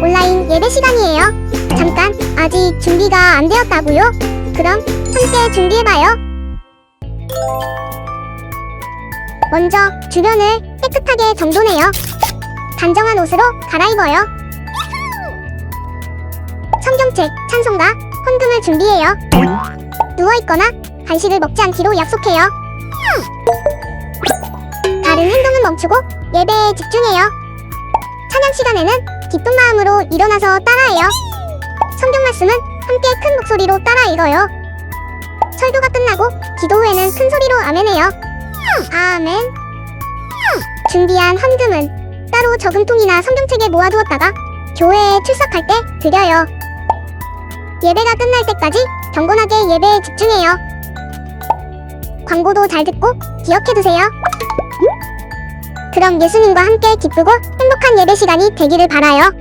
온라인 예배 시간이에요. 잠깐, 아직 준비가 안 되었다고요? 그럼 함께 준비해봐요. 먼저 주변을 깨끗하게 정돈해요. 단정한 옷으로 갈아입어요. 성경책, 찬송가, 헌금을 준비해요. 누워있거나 간식을 먹지 않기로 약속해요. 다른 행동은 멈추고 예배에 집중해요. 찬양 시간에는 기쁜 마음으로 일어나서 따라해요. 성경 말씀은 함께 큰 목소리로 따라 읽어요. 설교가 끝나고 기도 후에는 큰 소리로 아멘해요. 아멘. 준비한 헌금은 따로 저금통이나 성경책에 모아두었다가 교회에 출석할 때 드려요. 예배가 끝날 때까지 경건하게 예배에 집중해요. 광고도 잘 듣고 기억해두세요. 그럼 예수님과 함께 기쁘고 행복한 예배 시간이 되기를 바라요.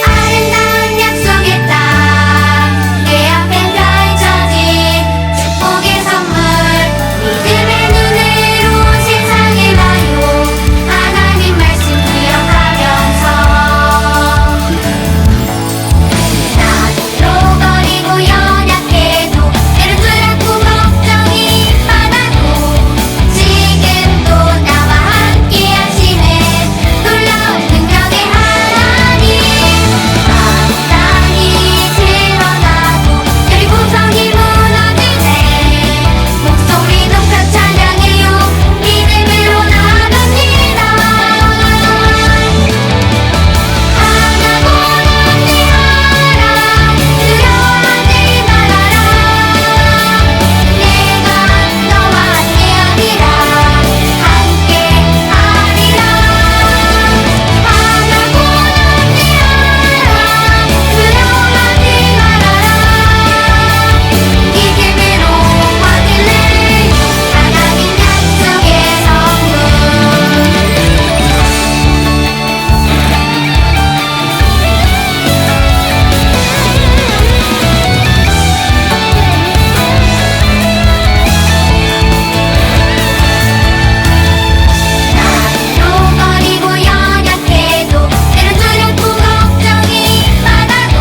아름다운 약속의 땅, 내 앞에 펼쳐진 축복의 선물, 믿음의 눈으로 세상을 봐요. 하나님 말씀 기억하면서 나로 거리고 연약해도 때론 두렵고 걱정이 많아도 지금도 나와 함께 하시는 놀라운 능력의 하나님, 땅이 드러나고 여리고성이 무너지네. 목소리 높여 찬양해요. 믿음으로 나갑니다. 하나고 남대하라. 두려워하지 말아라. 내가 너와 함께하리라. 함께하리라. 하나고 남대하라. 두려워하지 말아라. 믿음으로 받을래요. 하나님 약속의 선물. 나로 거리고 연약해도 때론 두렵고 걱정이 많아도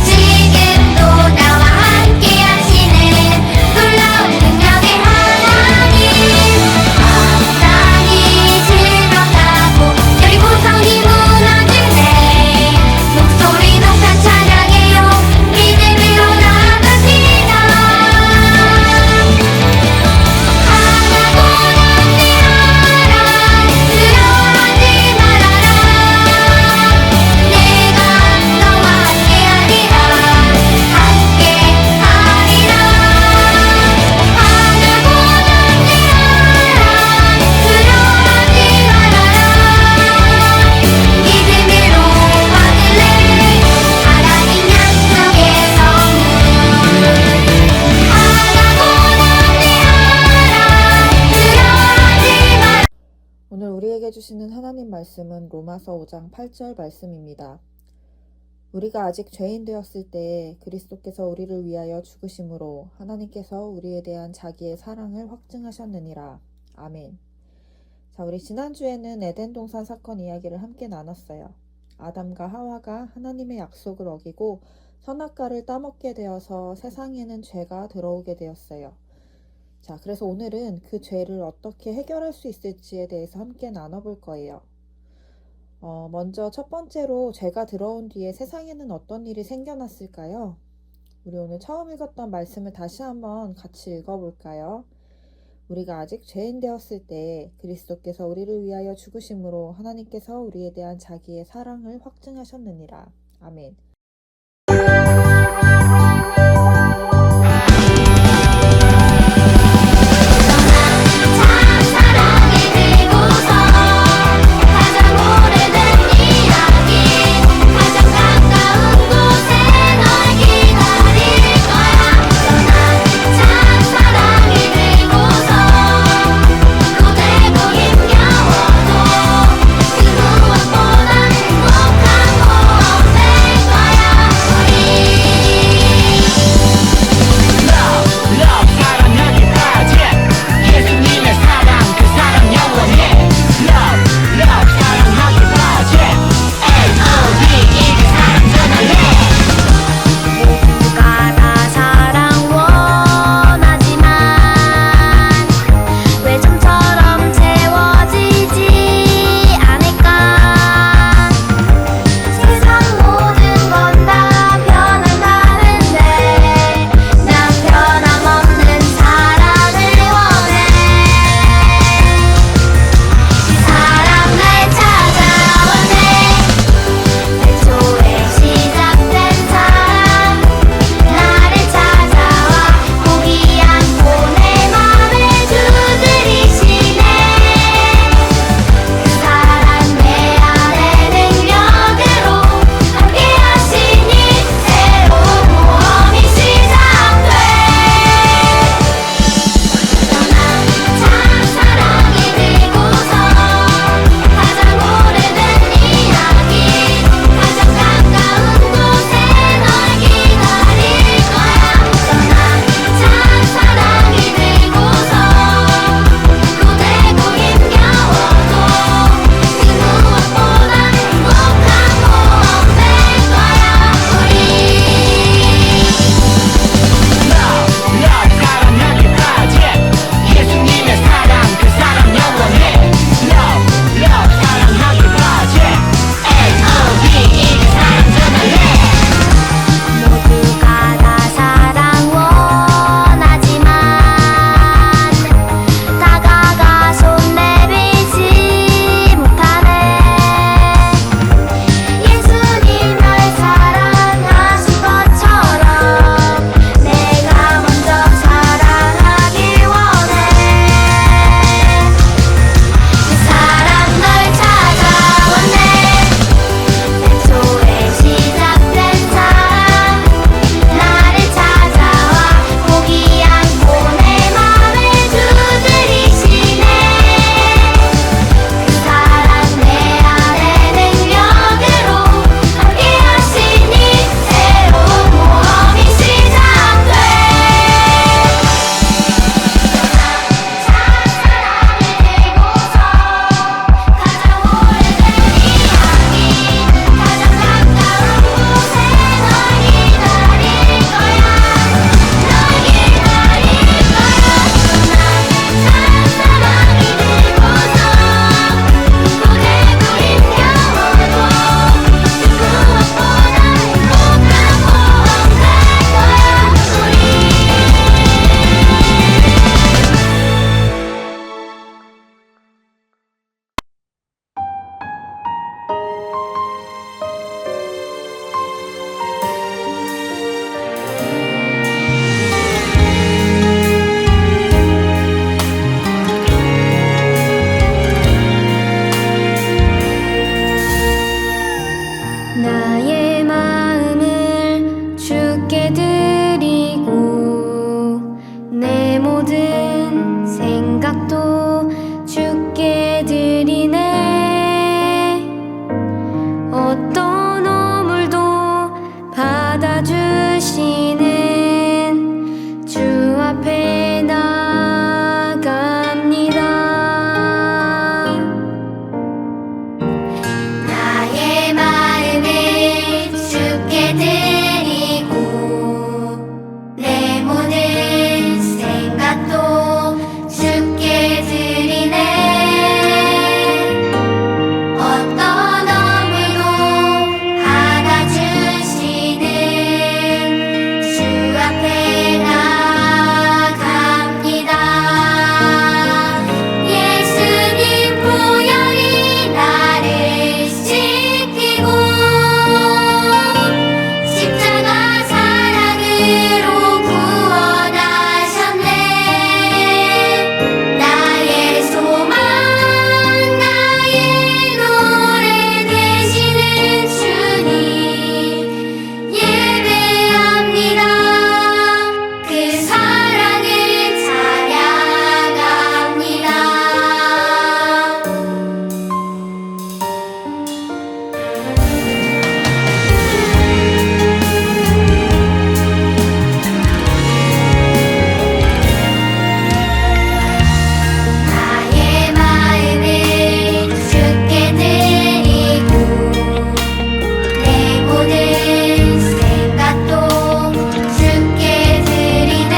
지금도 나와 함께 하시는 놀라운 능력의 하나님, 땅이 드러나고 여리고성이 무너지네. 목소리 높여 찬양해요. 믿음으로 나갑니다. 하나고 남대하라. 두려워하지 말아라. 내가 너와 함께하리라. 함께하리라. 하나고 남대하라. 두려워하지 말아라. 믿음으로 받을래요. 하나님 약속의 선물. 하나고 남대하라. 두려워하지 말아라. 오늘 우리에게 주시는 하나님 말씀은 로마서 5장 8절 말씀입니다. 우리가 아직 죄인 되었을 때에 그리스도께서 우리를 위하여 죽으심으로 하나님께서 우리에 대한 자기의 사랑을 확증하셨느니라. 아멘. 자, 우리 지난주에는 에덴 동산 사건 이야기를 함께 나눴어요. 아담과 하와가 하나님의 약속을 어기고 선악과를 따먹게 되어서 세상에는 죄가 들어오게 되었어요. 자, 그래서 오늘은 그 죄를 어떻게 해결할 수 있을지에 대해서 함께 나눠볼 거예요. 먼저 첫 번째로 죄가 들어온 뒤에 세상에는 어떤 일이 생겨났을까요? 우리 오늘 처음 읽었던 말씀을 다시 한번 같이 읽어볼까요? 우리가 아직 죄인 되었을 때 그리스도께서 우리를 위하여 죽으심으로 하나님께서 우리에 대한 자기의 사랑을 확증하셨느니라. 아멘. 참 사랑에 들고서 가장 오래된 이야기, 가장 가까운 곳에 널 기다릴 거야. 참 사랑에 들고서 고되고 힘겨워도 그 무엇보다 행복한 모험 될 거야. 모든 생각도 주께 드리네. 어떤 허물도 받아주시는 주 앞에 나갑니다. 나의 마음을 주께 드리고 내 모든 생각도 주께 드리네. 어떤 허물도 받아주시는 주 앞에 나갑니다. 예수님 보혈이 나를 씻기고 십자가 사랑으로 구원하셨네. 나의 소망 나의 노래 되시는 주님 예배합니다. 그 사랑을 찬양합니다. 나의 마음을 주께 드리고 내 모든 생각도 주께 드리네.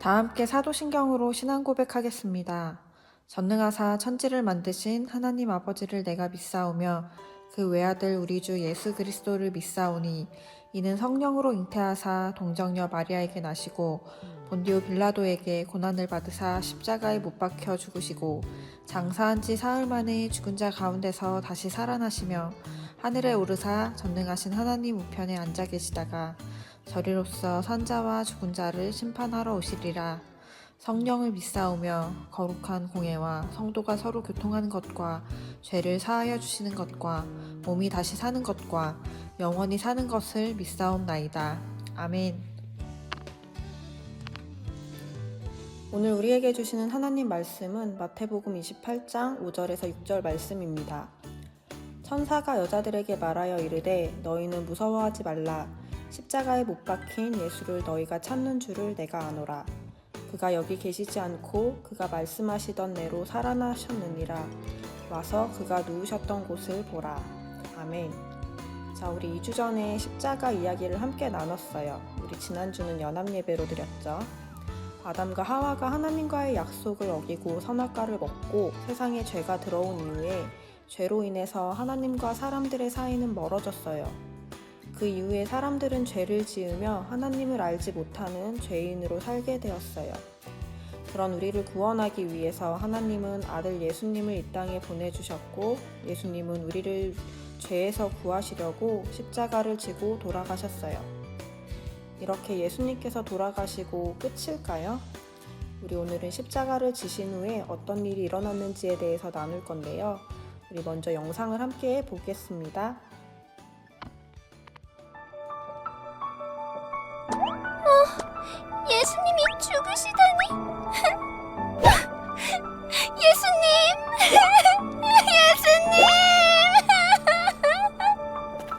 다 함께 사도신경으로 신앙 고백하겠습니다. 전능하사 천지를 만드신 하나님 아버지를 내가 믿사오며 그 외아들 우리 주 예수 그리스도를 믿사오니 이는 성령으로 잉태하사 동정녀 마리아에게 나시고 본디오 빌라도에게 고난을 받으사 십자가에 못 박혀 죽으시고 장사한 지 사흘 만에 죽은 자 가운데서 다시 살아나시며 하늘에 오르사 전능하신 하나님 우편에 앉아 계시다가 저리로서 산자와 죽은 자를 심판하러 오시리라. 성령을 믿사오며 거룩한 공예와 성도가 서로 교통하는 것과 죄를 사하여 주시는 것과 몸이 다시 사는 것과 영원히 사는 것을 믿사옵나이다. 아멘. 오늘 우리에게 주시는 하나님 말씀은 마태복음 28장 5절에서 6절 말씀입니다. 천사가 여자들에게 말하여 이르되 너희는 무서워하지 말라. 십자가에 못 박힌 예수를 너희가 찾는 줄을 내가 아노라. 그가 여기 계시지 않고 그가 말씀하시던 대로 살아나셨느니라. 와서 그가 누우셨던 곳을 보라. 아멘. 자, 우리 2주 전에 십자가 이야기를 함께 나눴어요. 우리 지난주는 연합예배로 드렸죠. 아담과 하와가 하나님과의 약속을 어기고 선악과를 먹고 세상에 죄가 들어온 이후에 죄로 인해서 하나님과 사람들의 사이는 멀어졌어요. 그 이후에 사람들은 죄를 지으며 하나님을 알지 못하는 죄인으로 살게 되었어요. 그런 우리를 구원하기 위해서 하나님은 아들 예수님을 이 땅에 보내주셨고, 예수님은 우리를 죄에서 구하시려고 십자가를 지고 돌아가셨어요. 이렇게 예수님께서 돌아가시고 끝일까요? 우리 오늘은 십자가를 지신 후에 어떤 일이 일어났는지에 대해서 나눌 건데요. 우리 먼저 영상을 함께 보겠습니다. 예수님이 죽으시다니. 예수님! 예수님!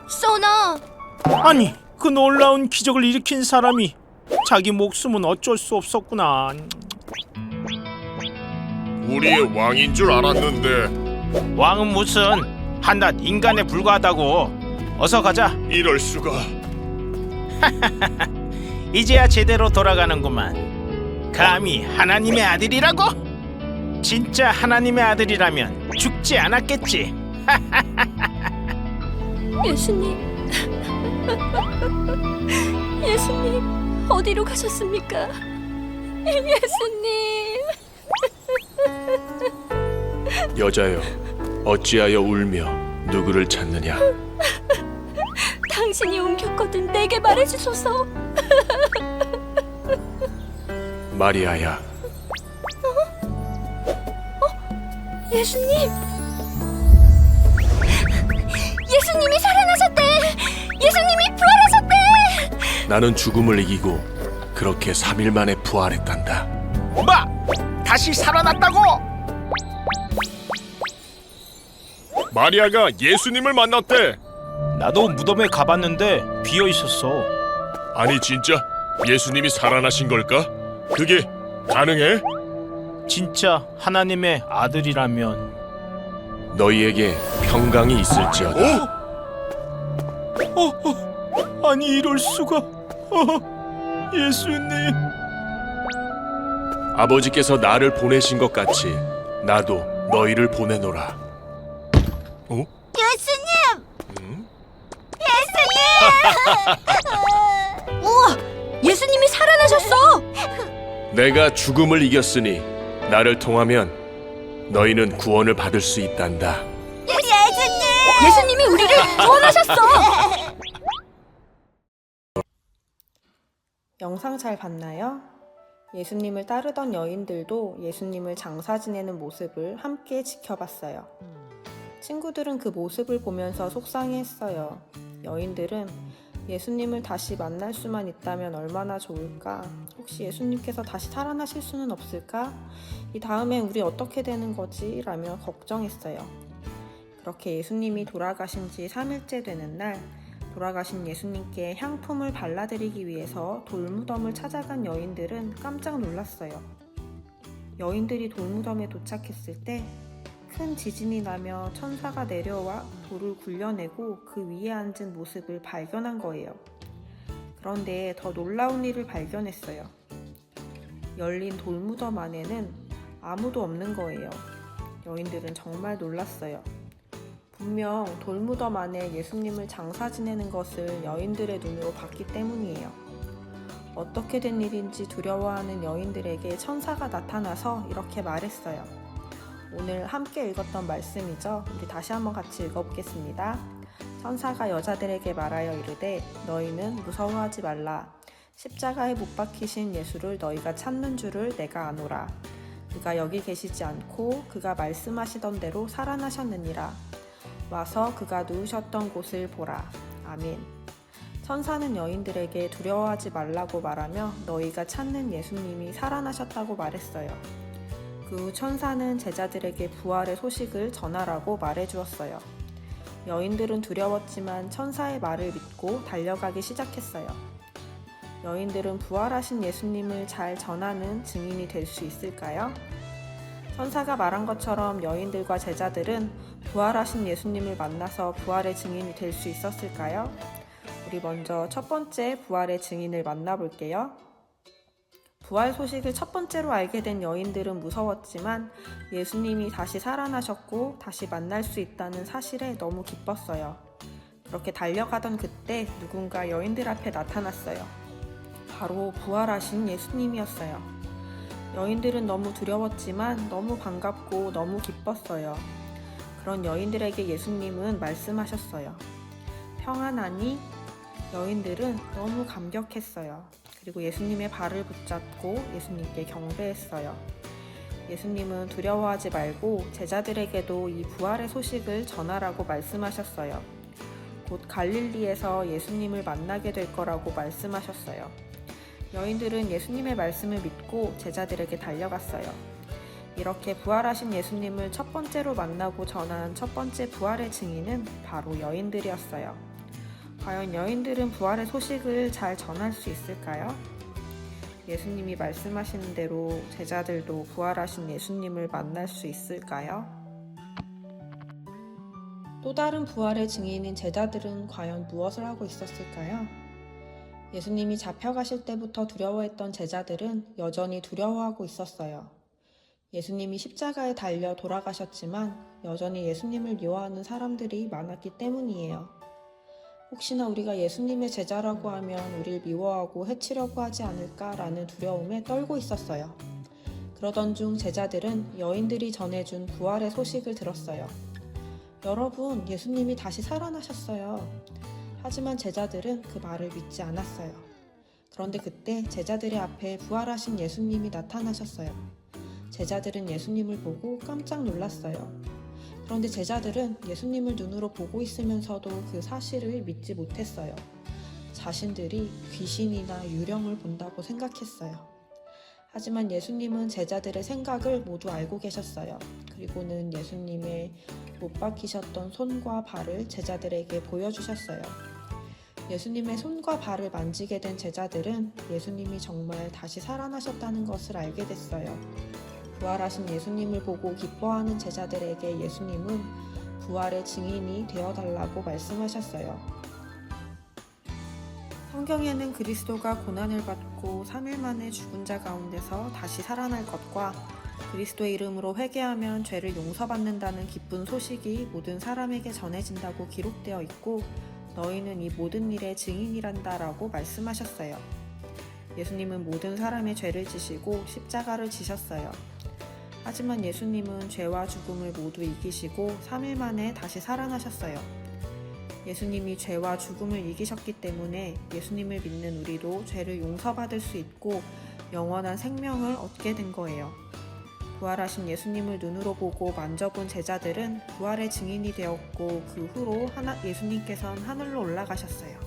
소나! 아니, 그 놀라운 기적을 일으킨 사람이 자기 목숨은 어쩔 수 없었구나. 우리의 왕인 줄 알았는데 왕은 무슨 한낱 인간에 불과하다고. 어서 가자. 이럴 수가. 이제야 제대로 돌아가는구만. 감히 하나님의 아들이라고? 진짜 하나님의 아들이라면 죽지 않았겠지. 예수님, 예수님, 어디로 가셨습니까? 예수님. 여자여, 어찌하여 울며 누구를 찾느냐? 당신이 옮겼거든 내게 말해주소서. 마리아야. 예수님. 예수님이 살아나셨대. 예수님이 부활하셨대. 나는 죽음을 이기고 그렇게 3일 만에 부활했단다. 뭐? 다시 살아났다고? 마리아가 예수님을 만났대. 나도 무덤에 가봤는데 비어 있었어. 아니 진짜 예수님이 살아나신 걸까? 그게 가능해? 진짜 하나님의 아들이라면. 너희에게 평강이 있을지어다. 아니 이럴 수가. 예수님. 아버지께서 나를 보내신 것 같이 나도 너희를 보내노라. 예수님! 응? 우와, 예수님이 살아나셨어. 내가 죽음을 이겼으니 나를 통하면 너희는 구원을 받을 수 있단다. 예수님이 우리를 구원하셨어. 영상 잘 봤나요? 예수님을 따르던 여인들도 예수님을 장사 지내는 모습을 함께 지켜봤어요. 친구들은 그 모습을 보면서 속상해했어요. 여인들은 예수님을 다시 만날 수만 있다면 얼마나 좋을까? 혹시 예수님께서 다시 살아나실 수는 없을까? 이 다음에 우리 어떻게 되는 거지? 라며 걱정했어요. 그렇게 예수님이 돌아가신 지 3일째 되는 날, 돌아가신 예수님께 향품을 발라드리기 위해서 돌무덤을 찾아간 여인들은 깜짝 놀랐어요. 여인들이 돌무덤에 도착했을 때 큰 지진이 나며 천사가 내려와 돌을 굴려내고 그 위에 앉은 모습을 발견한 거예요. 그런데 더 놀라운 일을 발견했어요. 열린 돌무덤 안에는 아무도 없는 거예요. 여인들은 정말 놀랐어요. 분명 돌무덤 안에 예수님을 장사 지내는 것을 여인들의 눈으로 봤기 때문이에요. 어떻게 된 일인지 두려워하는 여인들에게 천사가 나타나서 이렇게 말했어요. 오늘 함께 읽었던 말씀이죠. 우리 다시 한번 같이 읽어보겠습니다. 천사가 여자들에게 말하여 이르되 너희는 무서워하지 말라. 십자가에 못 박히신 예수를 너희가 찾는 줄을 내가 아노라. 그가 여기 계시지 않고 그가 말씀하시던 대로 살아나셨느니라. 와서 그가 누우셨던 곳을 보라. 아멘. 천사는 여인들에게 두려워하지 말라고 말하며 너희가 찾는 예수님이 살아나셨다고 말했어요. 그 후 천사는 제자들에게 부활의 소식을 전하라고 말해주었어요. 여인들은 두려웠지만 천사의 말을 믿고 달려가기 시작했어요. 여인들은 부활하신 예수님을 잘 전하는 증인이 될 수 있을까요? 천사가 말한 것처럼 여인들과 제자들은 부활하신 예수님을 만나서 부활의 증인이 될 수 있었을까요? 우리 먼저 첫 번째 부활의 증인을 만나볼게요. 부활 소식을 첫 번째로 알게 된 여인들은 무서웠지만 예수님이 다시 살아나셨고 다시 만날 수 있다는 사실에 너무 기뻤어요. 그렇게 달려가던 그때 누군가 여인들 앞에 나타났어요. 바로 부활하신 예수님이었어요. 여인들은 너무 두려웠지만 너무 반갑고 너무 기뻤어요. 그런 여인들에게 예수님은 말씀하셨어요. 평안하니? 여인들은 너무 감격했어요. 그리고 예수님의 발을 붙잡고 예수님께 경배했어요. 예수님은 두려워하지 말고 제자들에게도 이 부활의 소식을 전하라고 말씀하셨어요. 곧 갈릴리에서 예수님을 만나게 될 거라고 말씀하셨어요. 여인들은 예수님의 말씀을 믿고 제자들에게 달려갔어요. 이렇게 부활하신 예수님을 첫 번째로 만나고 전한 첫 번째 부활의 증인은 바로 여인들이었어요. 과연 여인들은 부활의 소식을 잘 전할 수 있을까요? 예수님이 말씀하시는 대로 제자들도 부활하신 예수님을 만날 수 있을까요? 또 다른 부활의 증인인 제자들은 과연 무엇을 하고 있었을까요? 예수님이 잡혀가실 때부터 두려워했던 제자들은 여전히 두려워하고 있었어요. 예수님이 십자가에 달려 돌아가셨지만 여전히 예수님을 미워하는 사람들이 많았기 때문이에요. 혹시나 우리가 예수님의 제자라고 하면 우리를 미워하고 해치려고 하지 않을까라는 두려움에 떨고 있었어요. 그러던 중 제자들은 여인들이 전해준 부활의 소식을 들었어요. 여러분, 예수님이 다시 살아나셨어요. 하지만 제자들은 그 말을 믿지 않았어요. 그런데 그때 제자들의 앞에 부활하신 예수님이 나타나셨어요. 제자들은 예수님을 보고 깜짝 놀랐어요. 그런데 제자들은 예수님을 눈으로 보고 있으면서도 그 사실을 믿지 못했어요. 자신들이 귀신이나 유령을 본다고 생각했어요. 하지만 예수님은 제자들의 생각을 모두 알고 계셨어요. 그리고는 예수님의 못 박히셨던 손과 발을 제자들에게 보여주셨어요. 예수님의 손과 발을 만지게 된 제자들은 예수님이 정말 다시 살아나셨다는 것을 알게 됐어요. 부활하신 예수님을 보고 기뻐하는 제자들에게 예수님은 부활의 증인이 되어달라고 말씀하셨어요. 성경에는 그리스도가 고난을 받고 3일 만에 죽은 자 가운데서 다시 살아날 것과 그리스도의 이름으로 회개하면 죄를 용서받는다는 기쁜 소식이 모든 사람에게 전해진다고 기록되어 있고 너희는 이 모든 일의 증인이란다 라고 말씀하셨어요. 예수님은 모든 사람의 죄를 지시고 십자가를 지셨어요. 하지만 예수님은 죄와 죽음을 모두 이기시고 3일 만에 다시 살아나셨어요. 예수님이 죄와 죽음을 이기셨기 때문에 예수님을 믿는 우리도 죄를 용서받을 수 있고 영원한 생명을 얻게 된 거예요. 부활하신 예수님을 눈으로 보고 만져본 제자들은 부활의 증인이 되었고 그 후로 예수님께서는 하늘로 올라가셨어요.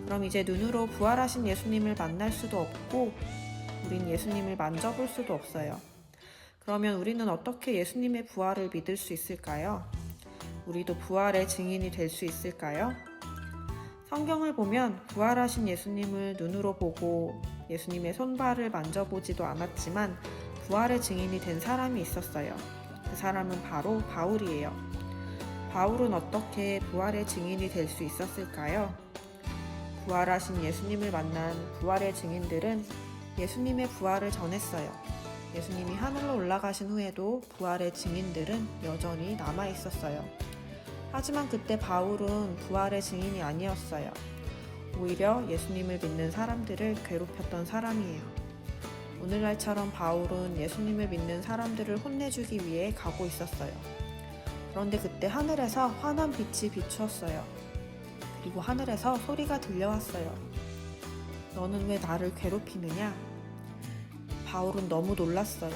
그럼 이제 눈으로 부활하신 예수님을 만날 수도 없고 우린 예수님을 만져볼 수도 없어요. 그러면 우리는 어떻게 예수님의 부활을 믿을 수 있을까요? 우리도 부활의 증인이 될 수 있을까요? 성경을 보면 부활하신 예수님을 눈으로 보고 예수님의 손발을 만져보지도 않았지만 부활의 증인이 된 사람이 있었어요. 그 사람은 바로 바울이에요. 바울은 어떻게 부활의 증인이 될 수 있었을까요? 부활하신 예수님을 만난 부활의 증인들은 예수님의 부활을 전했어요. 예수님이 하늘로 올라가신 후에도 부활의 증인들은 여전히 남아 있었어요. 하지만 그때 바울은 부활의 증인이 아니었어요. 오히려 예수님을 믿는 사람들을 괴롭혔던 사람이에요. 오늘날처럼 바울은 예수님을 믿는 사람들을 혼내주기 위해 가고 있었어요. 그런데 그때 하늘에서 환한 빛이 비추었어요. 그리고 하늘에서 소리가 들려왔어요. 너는 왜 나를 괴롭히느냐? 바울은 너무 놀랐어요.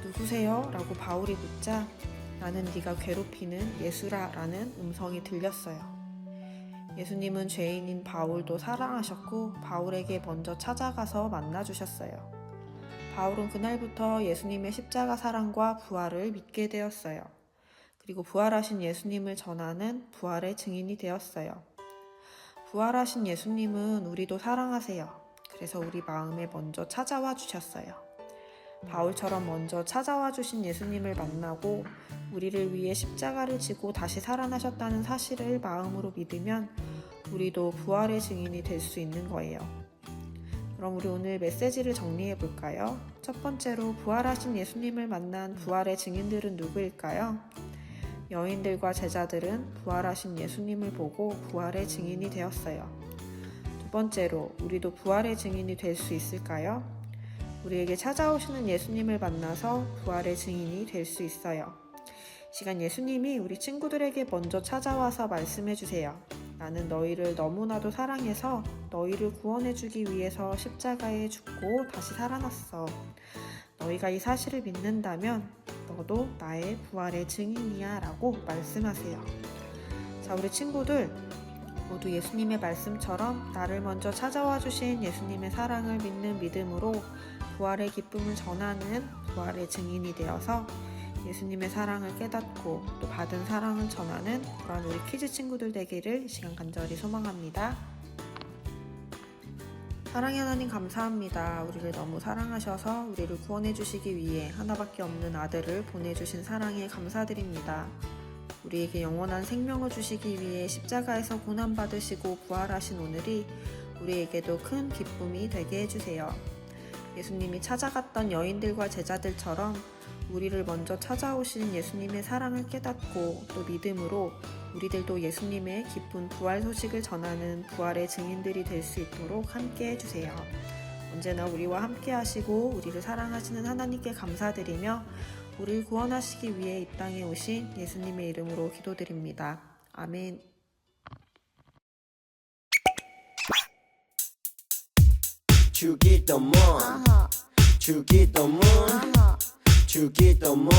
누구세요? 라고 바울이 묻자 나는 네가 괴롭히는 예수라 라는 음성이 들렸어요. 예수님은 죄인인 바울도 사랑하셨고 바울에게 먼저 찾아가서 만나주셨어요. 바울은 그날부터 예수님의 십자가 사랑과 부활을 믿게 되었어요. 그리고 부활하신 예수님을 전하는 부활의 증인이 되었어요. 부활하신 예수님은 우리도 사랑하세요. 그래서 우리 마음에 먼저 찾아와 주셨어요. 바울처럼 먼저 찾아와 주신 예수님을 만나고 우리를 위해 십자가를 지고 다시 살아나셨다는 사실을 마음으로 믿으면 우리도 부활의 증인이 될 수 있는 거예요. 그럼 우리 오늘 메시지를 정리해 볼까요? 첫 번째로 부활하신 예수님을 만난 부활의 증인들은 누구일까요? 여인들과 제자들은 부활하신 예수님을 보고 부활의 증인이 되었어요. 두 번째로, 우리도 부활의 증인이 될 수 있을까요? 우리에게 찾아오시는 예수님을 만나서 부활의 증인이 될 수 있어요. 이 시간 예수님이 우리 친구들에게 먼저 찾아와서 말씀해 주세요. 나는 너희를 너무나도 사랑해서 너희를 구원해주기 위해서 십자가에 죽고 다시 살아났어. 너희가 이 사실을 믿는다면 너도 나의 부활의 증인이야 라고 말씀하세요. 자, 우리 친구들 모두 예수님의 말씀처럼 나를 먼저 찾아와 주신 예수님의 사랑을 믿는 믿음으로 부활의 기쁨을 전하는 부활의 증인이 되어서 예수님의 사랑을 깨닫고 또 받은 사랑을 전하는 그런 우리 키즈 친구들 되기를 이 시간 간절히 소망합니다. 사랑의 하나님 감사합니다. 우리를 너무 사랑하셔서 우리를 구원해 주시기 위해 하나밖에 없는 아들을 보내주신 사랑에 감사드립니다. 우리에게 영원한 생명을 주시기 위해 십자가에서 고난받으시고 부활하신 오늘이 우리에게도 큰 기쁨이 되게 해주세요. 예수님이 찾아갔던 여인들과 제자들처럼 우리를 먼저 찾아오신 예수님의 사랑을 깨닫고 또 믿음으로 우리들도 예수님의 기쁜 부활 소식을 전하는 부활의 증인들이 될 수 있도록 함께 해주세요. 언제나 우리와 함께 하시고 우리를 사랑하시는 하나님께 감사드리며 우리를 구원하시기 위해 이 땅에 오신 예수님의 이름으로 기도드립니다. 아멘. 주기도문 주기도문 주기도문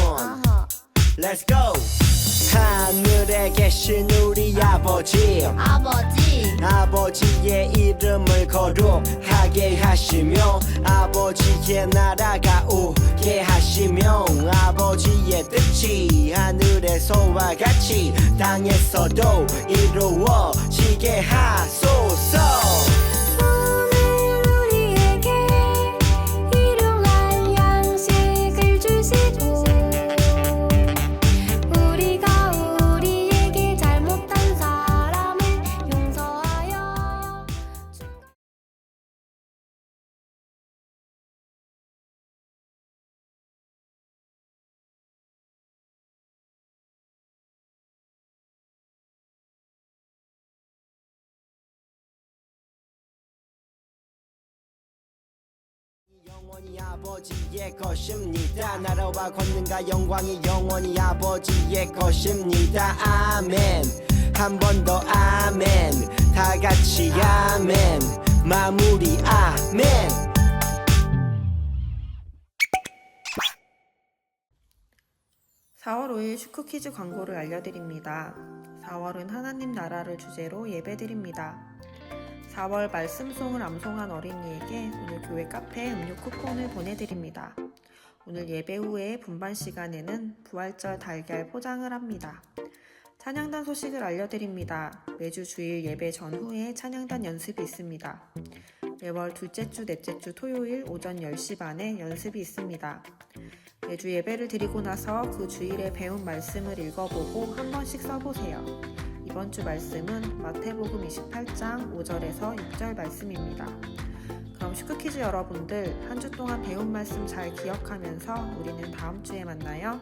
Let's go! 하늘에 계신 우리 아버지의 이름을 거룩하게 하시며 아버지의 나라가 오게 하시며 아버지의 뜻이 하늘에서와 같이 땅에서도 이루어지게 하소서. 영원히 아버지의 것입니다. 나라와 권능과 영광이 영원히 아버지의 것입니다. 아멘. 한 번 더 아멘. 다 같이 아멘. 마무리 아멘. 4월 5일 슈크퀴즈 광고를 알려드립니다. 4월은 하나님 나라를 주제로 예배드립니다. 4월 말씀송을 암송한 어린이에게 오늘 교회 카페 음료 쿠폰을 보내드립니다. 오늘 예배 후에 분반 시간에는 부활절 달걀 포장을 합니다. 찬양단 소식을 알려드립니다. 매주 주일 예배 전후에 찬양단 연습이 있습니다. 매월 둘째 주, 넷째 주 토요일 오전 10시 반에 연습이 있습니다. 매주 예배를 드리고 나서 그 주일에 배운 말씀을 읽어보고 한 번씩 써보세요. 이번 주 말씀은 마태복음 28장 5절에서 6절 말씀입니다. 그럼 슈크퀴즈 여러분들 한 주 동안 배운 말씀 잘 기억하면서 우리는 다음 주에 만나요.